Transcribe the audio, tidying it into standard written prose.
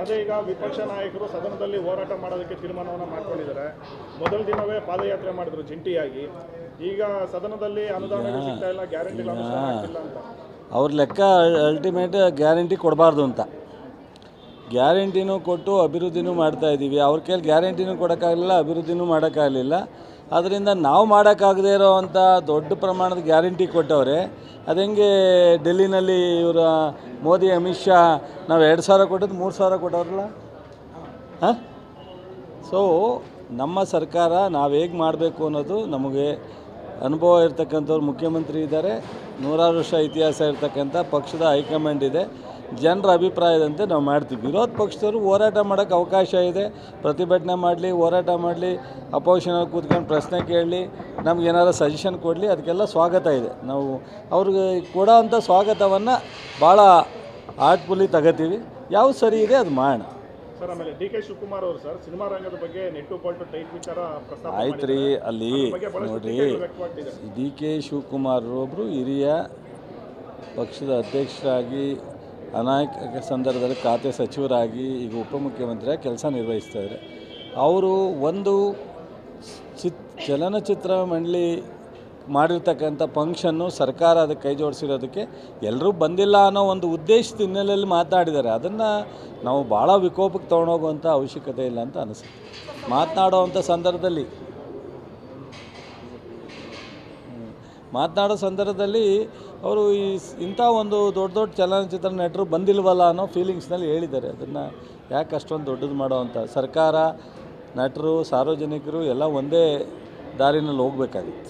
ಅದೇ ಈಗ ವಿಪಕ್ಷ ನಾಯಕರು ಸದನದಲ್ಲಿ ಹೋರಾಟ ಮಾಡೋದಕ್ಕೆ ತೀರ್ಮಾನವನ್ನು ಮಾಡ್ಕೊಂಡಿದ್ದಾರೆ. ಮೊದಲ ದಿನವೇ ಪಾದಯಾತ್ರೆ ಮಾಡಿದ್ರು ಜಂಟಿಯಾಗಿ. ಈಗ ಸದನದಲ್ಲಿ ಅನುದಾನಗಳು ಸಿಗ್ತಾ ಇಲ್ಲ, ಗ್ಯಾರಂಟಿಗಳು ಅನುಷ್ಠಾನ ಆಗ್ತಿಲ್ಲ ಅಂತ ಅವ್ರ ಲೆಕ್ಕ ಅಲ್ಟಿಮೇಟ್ ಗ್ಯಾರಂಟಿ ಕೊಡಬಾರ್ದು ಅಂತ. ಗ್ಯಾರಂಟಿನೂ ಕೊಟ್ಟು ಅಭಿವೃದ್ಧಿನೂ ಮಾಡ್ತಾಯಿದ್ದೀವಿ. ಅವ್ರ ಕೈಲಿ ಗ್ಯಾರಂಟಿನೂ ಕೊಡೋಕ್ಕಾಗಲಿಲ್ಲ, ಅಭಿವೃದ್ಧಿನೂ ಮಾಡೋಕ್ಕಾಗಲಿಲ್ಲ. ಅದರಿಂದ ನಾವು ಮಾಡೋಕ್ಕಾಗದೇ ಇರೋವಂಥ ದೊಡ್ಡ ಪ್ರಮಾಣದ ಗ್ಯಾರಂಟಿ ಕೊಟ್ಟವ್ರೆ. ಅದು ಹೆಂಗೆ ಡೆಲ್ಲಿನಲ್ಲಿ ಇವರ ಮೋದಿ ಅಮಿತ್ ಶಾ ನಾವು 2,000 ಕೊಟ್ಟದ್ದು 3,000 ಕೊಟ್ಟವ್ರಲ್ಲ. ಹಾಂ, ಸೊ ನಮ್ಮ ಸರ್ಕಾರ ನಾವು ಹೇಗೆ ಮಾಡಬೇಕು ಅನ್ನೋದು ನಮಗೆ ಅನುಭವ ಇರ್ತಕ್ಕಂಥವ್ರು ಮುಖ್ಯಮಂತ್ರಿ ಇದ್ದಾರೆ, 100 ವರ್ಷ ಇತಿಹಾಸ ಇರ್ತಕ್ಕಂಥ ಪಕ್ಷದ ಹೈಕಮಾಂಡ್ ಇದೆ. ಜನರ ಅಭಿಪ್ರಾಯದಂತೆ ನಾವು ಮಾಡ್ತೀವಿ. ವಿರೋಧ ಪಕ್ಷದವರು ಹೋರಾಟ ಮಾಡೋಕ್ಕೆ ಅವಕಾಶ ಇದೆ, ಪ್ರತಿಭಟನೆ ಮಾಡಲಿ, ಹೋರಾಟ ಮಾಡಲಿ, ಅಪೋಸಿಷನಲ್ಲಿ ಕೂತ್ಕೊಂಡು ಪ್ರಶ್ನೆ ಕೇಳಲಿ, ನಮಗೇನಾದ್ರು ಸಜೆಷನ್ ಕೊಡಲಿ, ಅದಕ್ಕೆಲ್ಲ ಸ್ವಾಗತ ಇದೆ. ನಾವು ಅವ್ರಿಗೆ ಕೊಡೋವಂಥ ಸ್ವಾಗತವನ್ನು ಭಾಳ ಆರ್ಟ್ಫುಲ್ಲಿ ತಗೋತೀವಿ. ಯಾವುದು ಸರಿ ಇದೆ ಅದು ಮಾಡೋಣ ಸರ್. ಆಮೇಲೆ ಡಿ ಕೆ ಶಿವಕುಮಾರ್ ಅವರು ಸರ್ ಸಿನಿಮಾ ರಂಗದ ಬಗ್ಗೆ ನೆಟ್ಟು ಪಾಲ್ಟು ಟೈಟ್ ವಿಚಾರ ಪ್ರಸ್ತಾಪ ಆಯ್ತು ರೀ. ಅಲ್ಲಿ ನೋಡಿರಿ, ಡಿ ಕೆ ಶಿವಕುಮಾರ್ ಒಬ್ಬರು ಹಿರಿಯ ಪಕ್ಷದ ಅಧ್ಯಕ್ಷರಾಗಿ ಅನೇಕ ಸಂದರ್ಭದಲ್ಲಿ ಖಾತೆ ಸಚಿವರಾಗಿ ಈಗ ಉಪಮುಖ್ಯಮಂತ್ರಿಯಾಗಿ ಕೆಲಸ ನಿರ್ವಹಿಸ್ತಾಯಿದ್ದಾರೆ. ಅವರು ಒಂದು ಚಲನಚಿತ್ರ ಮಂಡಳಿ ಮಾಡಿರ್ತಕ್ಕಂಥ ಫಂಕ್ಷನ್ನು ಸರ್ಕಾರ ಅದಕ್ಕೆ ಕೈ ಜೋಡಿಸಿರೋದಕ್ಕೆ ಎಲ್ಲರೂ ಬಂದಿಲ್ಲ ಅನ್ನೋ ಒಂದು ಉದ್ದೇಶದ ಹಿನ್ನೆಲೆಯಲ್ಲಿ ಮಾತನಾಡಿದ್ದಾರೆ. ಅದನ್ನು ನಾವು ಭಾಳ ವಿಕೋಪಕ್ಕೆ ತೊಗೊಂಡೋಗುವಂಥ ಅವಶ್ಯಕತೆ ಇಲ್ಲ ಅಂತ ಅನಿಸುತ್ತೆ. ಮಾತನಾಡೋ ಸಂದರ್ಭದಲ್ಲಿ ಅವರು ಇಂಥ ಒಂದು ದೊಡ್ಡ ಚಲನಚಿತ್ರ ನಟರು ಬಂದಿಲ್ವಲ್ಲ ಅನ್ನೋ ಫೀಲಿಂಗ್ಸ್ನಲ್ಲಿ ಹೇಳಿದ್ದಾರೆ. ಅದನ್ನು ಯಾಕೆ ಅಷ್ಟೊಂದು ದೊಡ್ಡದು ಮಾಡೋವಂಥ ಸರ್ಕಾರ, ನಟರು, ಸಾರ್ವಜನಿಕರು ಎಲ್ಲ ಒಂದೇ ದಾರಿನಲ್ಲಿ ಹೋಗಬೇಕಾಗಿತ್ತು.